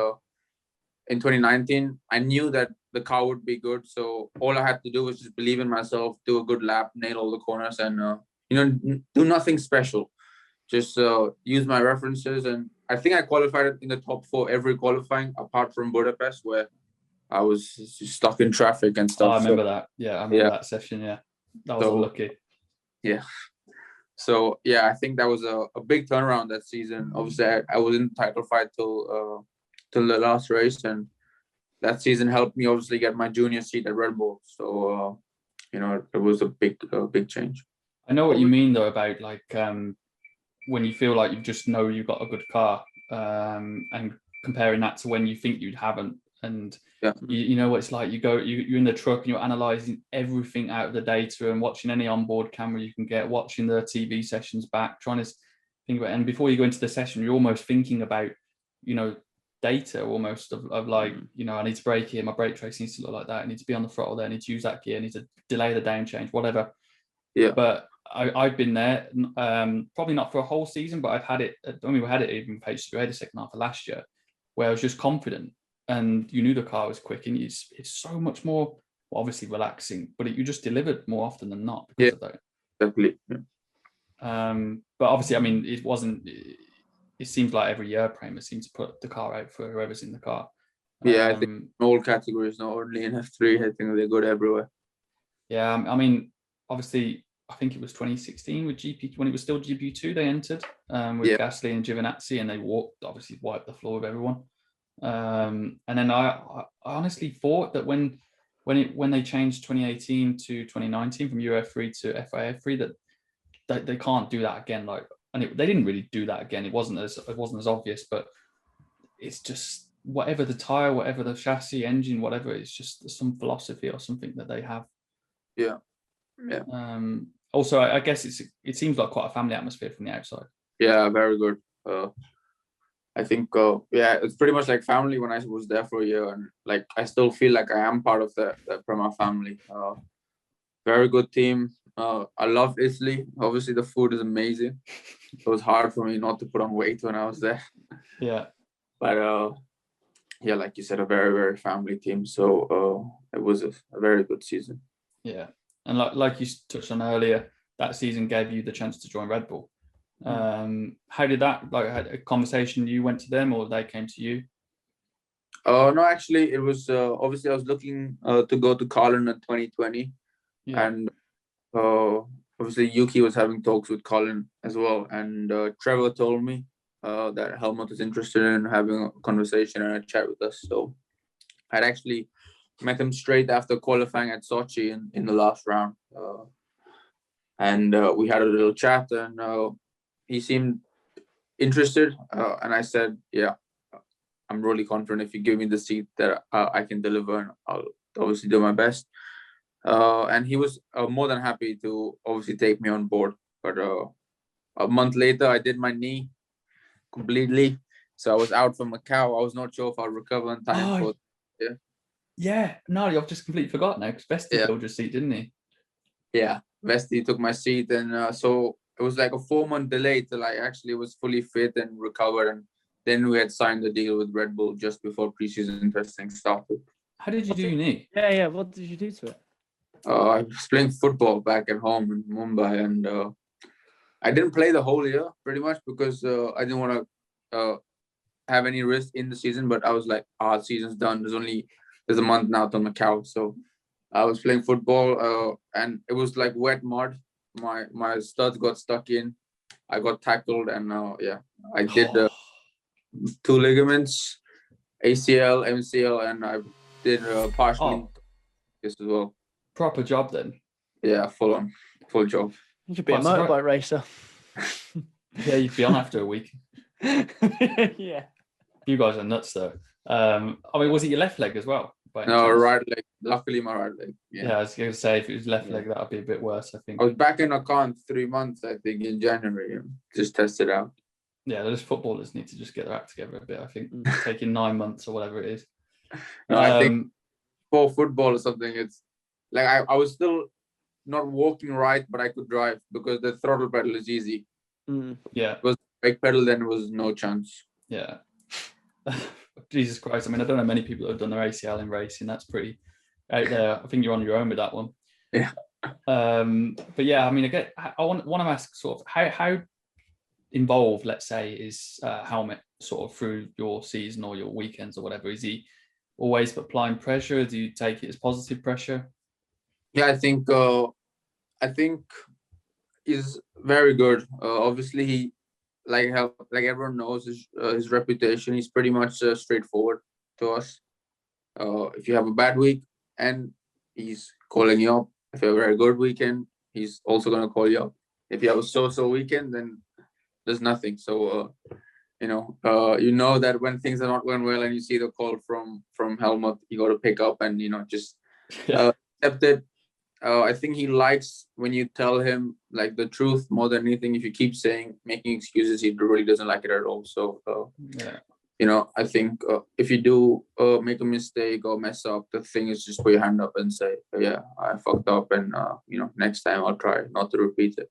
in 2019, I knew that the car would be good, so all I had to do was just believe in myself, do a good lap, nail all the corners, and do nothing special. Just use my references, and I think I qualified in the top 4 every qualifying, apart from Budapest, where I was just stuck in traffic and stuff. I remember that. Yeah, I remember that session. Yeah, that was unlucky. Yeah. So yeah, I think that was a big turnaround that season. Obviously, I was in the title fight till the last race, and that season helped me obviously get my junior seat at Red Bull. So it was a big change. I know what you mean though about like when you feel like you've got a good car, and comparing that to when you think you haven't, and you know what it's like. You're in the truck and you're analysing everything out of the data and watching any onboard camera you can get, watching the TV sessions back, trying to think about it. And before you go into the session, you're almost thinking about data almost of like I need to brake here, my brake trace needs to look like that, I need to be on the throttle there, I need to use that gear, I need to delay the down change, whatever. Yeah. But I've been there, probably not for a whole season, but I've had it. I mean, we had it even page 3 the second half of last year, where I was just confident, and you knew the car was quick, and it's so much more, well, obviously relaxing, but you just delivered more often than not because of that. Exactly. But obviously, I mean, it wasn't. It seems like every year Prema seems to put the car out for whoever's in the car. Yeah, I think in all categories, not only in F3. I think they're good everywhere. Yeah, I mean, obviously, I think it was 2016 with GP when it was still GP2. They entered with Gasly and Giovinazzi, and they obviously wiped the floor with everyone. And then I honestly thought that when they changed 2018 to 2019 from UF3 to FIF3 that they can't do that again. Like, and they didn't really do that again. It wasn't as obvious, but it's just whatever the tire, whatever the chassis, engine, whatever. It's just some philosophy or something that they have. Yeah. Also, I guess it seems like quite a family atmosphere from the outside. Yeah, very good. I think it's pretty much like family when I was there for a year, and like I still feel like I am part of the Prema family. Very good team. I love Italy. Obviously, the food is amazing. It was hard for me not to put on weight when I was there. Yeah. But yeah, like you said, a very, very family team. So it was a very good season. Yeah, and like you touched on earlier, that season gave you the chance to join Red Bull. How did that? Like, had a conversation? You went to them, or they came to you? No, actually, it was obviously I was looking to go to Carlin in 2020, and obviously Yuki was having talks with Carlin as well, and Trevor told me that Helmut was interested in having a conversation and a chat with us. So I'd actually met him straight after qualifying at Sochi in the last round, and we had a little chat, and he seemed interested, and I said, yeah, I'm really confident if you give me the seat that I can deliver, and I'll obviously do my best. And he was more than happy to obviously take me on board. But a month later, I did my knee completely, so I was out from Macau. I was not sure if I'll recover in time No, I've just completely forgotten now because Vesti filled your seat, didn't he? Yeah, Vesti took my seat, and so it was like a 4-month delay till I actually was fully fit and recovered, and then we had signed the deal with Red Bull just before preseason testing started. How did you do your knee? Yeah. What did you do to it? I was playing football back at home in Mumbai, and I didn't play the whole year pretty much because I didn't want to have any risk in the season. But I was like, the season's done. There's a month now till Macau, so I was playing football, and it was like wet mud. My studs got stuck in. I got tackled, and I did 2 ligaments, ACL, MCL, and I did partially this as well. Proper job then. Yeah, full job. You should be a motorbike racer. Yeah, you'd be on after a week. Yeah. You guys are nuts though. I mean, was it your left leg as well? No, right leg. Luckily, my right leg. Yeah, I was going to say, if it was left leg, that would be a bit worse, I think. I was back in account 3 months, I think, in January. Just test it out. Yeah, those footballers need to just get their act together a bit, I think. Taking 9 months or whatever it is. No, I think for football or something, it's like I was still not walking right, but I could drive because the throttle pedal is easy. Yeah. It was brake pedal, then was no chance. Yeah. Jesus Christ. I mean, I don't know many people who have done their ACL in racing. That's pretty out there. I think you're on your own with that one. Yeah. But yeah, I mean, I want to ask sort of how involved, let's say, is Helmut sort of through your season or your weekends or whatever? Is he always applying pressure? Do you take it as positive pressure? Yeah, I think he's very good. Obviously, he like everyone knows his reputation. He's pretty much straightforward to us. If you have a bad week, and he's calling you up. If you have a very good weekend, he's also gonna call you up. If you have a so-so weekend, then there's nothing. So you know that when things are not going well, and you see the call from Helmut, you got to pick up and just accept it. I think he likes when you tell him like the truth more than anything. If you keep making excuses, he really doesn't like it at all. So I think if you do make a mistake or mess up, the thing is just put your hand up and say, yeah, I fucked up, and next time I'll try not to repeat it.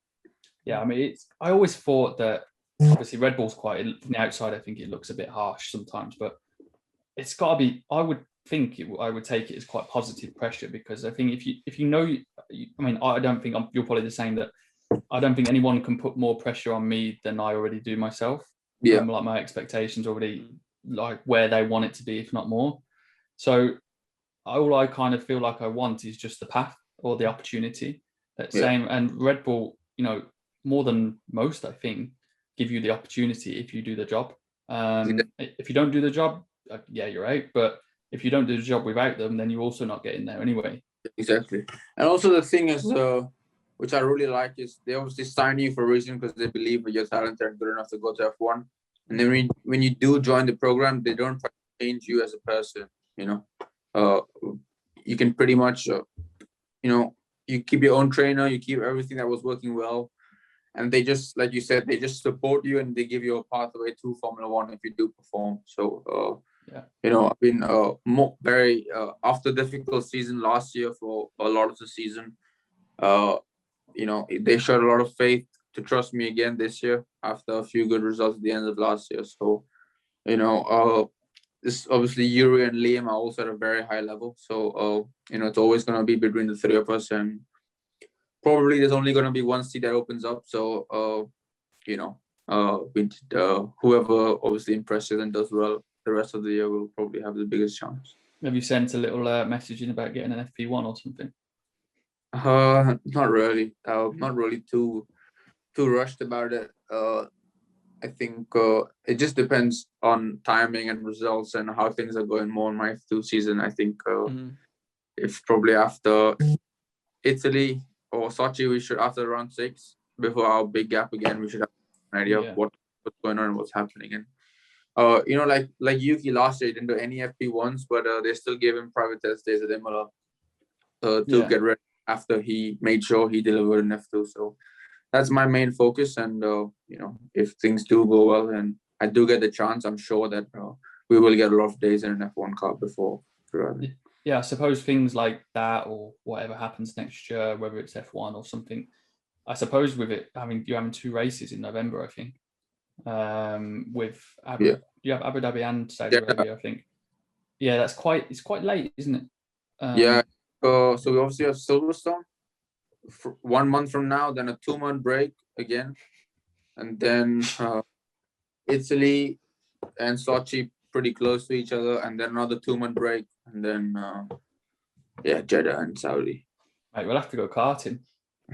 Yeah, I mean, I always thought that obviously Red Bull's quite, from the outside, I think it looks a bit harsh sometimes, but it's got to be, I would think I would take it as quite positive pressure, because I think if you know, I mean, I don't think you're probably the same, that I don't think anyone can put more pressure on me than I already do myself. Yeah. Like my expectations already like where they want it to be, if not more. So all I kind of feel like I want is just the path or the opportunity. That same, and Red Bull, you know, more than most, I think, give you the opportunity if you do the job. If you don't do the job, yeah, you're out. But if you don't do the job without them, then you're also not getting there anyway. Exactly. And also the thing is, which I really like, is they obviously sign you for a reason, because they believe that you're talented and good enough to go to F1. And then when you do join the program, they don't try to change you as a person. You know, you can pretty much, you know, you keep your own trainer, you keep everything that was working well, and they just, like you said, they just support you and they give you a pathway to Formula One if you do perform. So, you know, I've been very after difficult season last year for a lot of the season. You know, they showed a lot of faith to trust me again this year after a few good results at the end of last year. So, you know, this obviously Yuri and Liam are also at a very high level. So, you know, it's always going to be between the three of us, and probably there's only going to be one seat that opens up. So, you know, whoever obviously impresses and does well the rest of the year will probably have the biggest chance. Have you sent a little message in about getting an FP1 or something? Not really. Not really too rushed about it. I think it just depends on timing and results and how things are going more in my F2 season. I think if probably after Italy or Sochi, we should, after round 6, before our big gap again, we should have an idea of what's going on and what's happening. And you know, like Yuki last year, he didn't do any FP1s, but they still gave him private test days at Imola to get ready after he made sure he delivered an F2. So that's my main focus. And you know, if things do go well and I do get the chance, I'm sure that we will get a lot of days in an F1 car before. Yeah, I suppose things like that, or whatever happens next year, whether it's F1 or something, I suppose with it having 2 races in November, I think, with you have Abu Dhabi and Saudi Arabia, I think. Yeah, it's quite late, isn't it? So we obviously have Silverstone for 1 month from now, then a 2-month break again, and then Italy and Sochi pretty close to each other, and then another 2-month break, and then Jeddah and Saudi. Right, we'll have to go karting.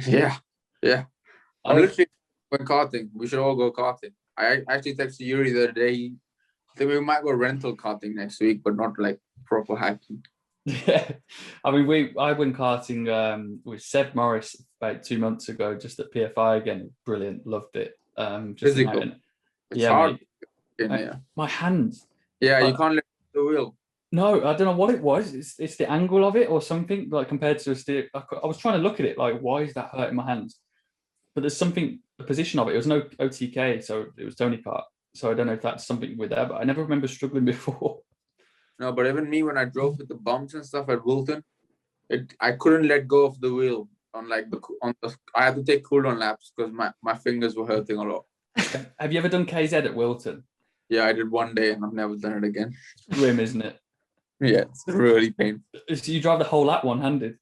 Yeah. I'm literally going karting. We should all go karting. I actually texted Yuri the other day. I think we might go rental karting next week, but not like proper hiking. Yeah, I mean, I went karting with Seb Morris about 2 months ago, just at PFI again. Brilliant, loved it. Physical. It's hard. My hands. Yeah, you can't let the wheel. No, I don't know what it was. It's the angle of it or something, like compared to a steer. I was trying to look at it, like, why is that hurting my hands? But there's something, the position of it. It was no OTK, so it was Tony Kart. So I don't know if that's something with that, but I never remember struggling before. No, but even me, when I drove with the bumps and stuff at Wilton, I couldn't let go of the wheel on I had to take cooldown laps because my fingers were hurting a lot. Have you ever done KZ at Wilton? Yeah, I did one day and I've never done it again. It's grim, isn't it? Yeah, it's really painful. So you drive the whole lap one-handed?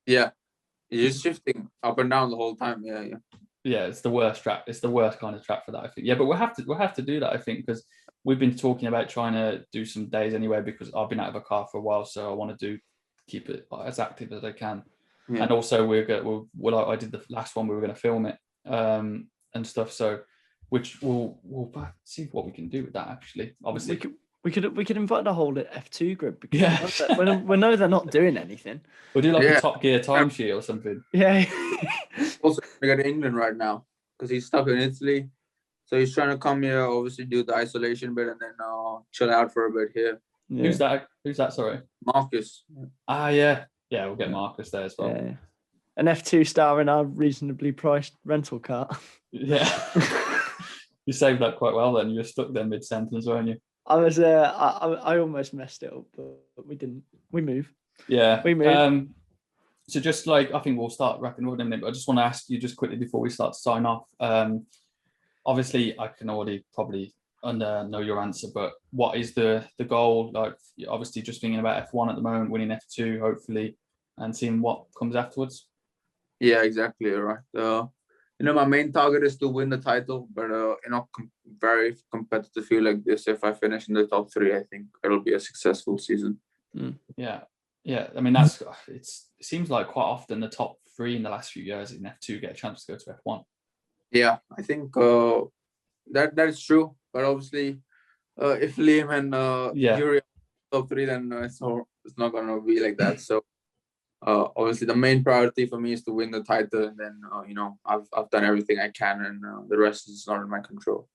Yeah, you're just shifting up and down the whole time. Yeah, it's the worst track. It's the worst kind of track for that, I think. Yeah, but we'll have to do that, I think, because we've been talking about trying to do some days anyway, because I've been out of a car for a while, so I want to keep it as active as I can. Yeah. And also I did the last one, we were going to film it and stuff, so which we'll see what we can do with that, actually. Obviously, we could invite the whole F2 group, because we know they're not doing anything. We'll do like a Top Gear timesheet or something. Yeah. Also, we got to England right now because he's stuck in Italy. So he's trying to come here, obviously do the isolation bit, and then chill out for a bit here. Yeah. Who's that? Sorry. Marcus. Yeah. Yeah, we'll get Marcus there as well. Yeah. An F2 star in our reasonably priced rental car. Yeah. You saved that quite well then. You were stuck there mid-sentence, weren't you? I was. I almost messed it up, but we didn't. We move. Yeah. We move. So just like, I think we'll start wrapping up in a minute, but I just want to ask you just quickly before we start to sign off. Obviously, I can already probably know your answer, but what is the goal? Like, obviously, just thinking about F1 at the moment, winning F2, hopefully, and seeing what comes afterwards. Yeah, exactly. Right. My main target is to win the title, but very competitive field like this, if I finish in the top 3, I think it'll be a successful season. Yeah. I mean, it seems like quite often the top 3 in the last few years in F2 get a chance to go to F1. Yeah, I think that is true. But obviously, if Liam and Yuri top 3, then it's not gonna be like that. So obviously, the main priority for me is to win the title, and then I've done everything I can, and the rest is not in my control.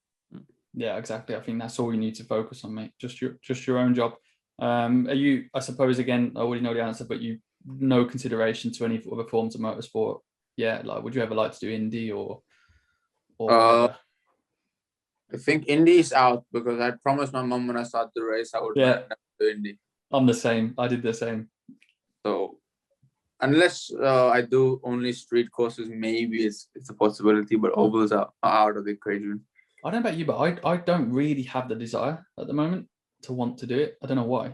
Yeah, exactly. I think that's all you need to focus on, mate. Just your own job. Are you? I suppose again, I already know the answer, but you no consideration to any other forms of motorsport. Yeah, like would you ever like to do Indy or whatever? I think Indy is out because I promised my mom when I started the race I would never do Indy. I'm the same. I did the same. So unless I do only street courses, maybe it's a possibility, but ovals are out of the equation. I don't know about you, but I don't really have the desire at the moment to want to do it. I don't know why.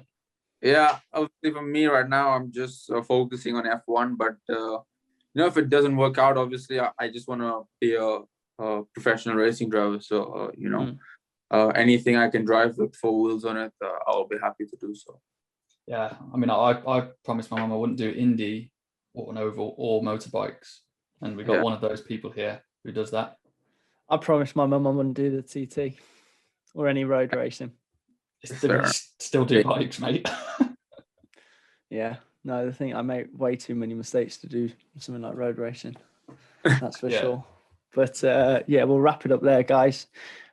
Yeah, obviously for me right now, I'm just focusing on F1. But if it doesn't work out, obviously I just want to be a professional racing driver. So anything I can drive with 4 wheels on it, I'll be happy to do so. Yeah, I mean, I promised my mum I wouldn't do Indy or an oval or motorbikes, and we got one of those people here who does that. I promised my mum I wouldn't do the TT or any road racing. Still do bikes, mate. Yeah, no, I think I make way too many mistakes to do something like road racing. That's for sure. But we'll wrap it up there, guys.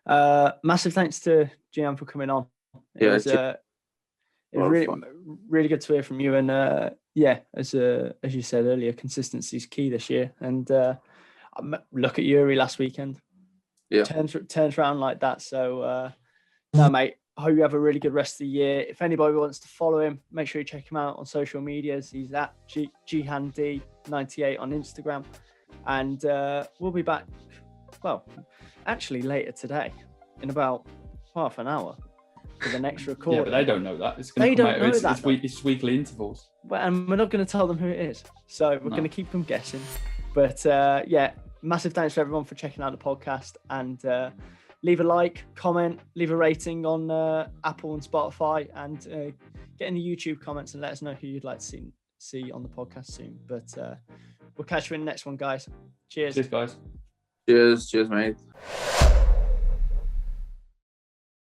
Massive thanks to Jehan for coming on. It was really, really good to hear from you. And as you said earlier, consistency is key this year. And look at Yuri last weekend. Yeah, turns around like that. So no, mate. I hope you have a really good rest of the year. If anybody wants to follow him, make sure you check him out on social medias. He's at Jehan D98 on Instagram. And we'll be back, well, actually later today in about half an hour for the next recording. Yeah, but they don't know that. It's going to come out. It's weekly intervals. And we're not going to tell them who it is. So we're going to keep them guessing. But massive thanks to everyone for checking out the podcast. And leave a like, comment, leave a rating on Apple and Spotify, and get in the YouTube comments and let us know who you'd like to see on the podcast soon. But we'll catch you in the next one, guys. Cheers. Cheers, guys. Cheers, mate.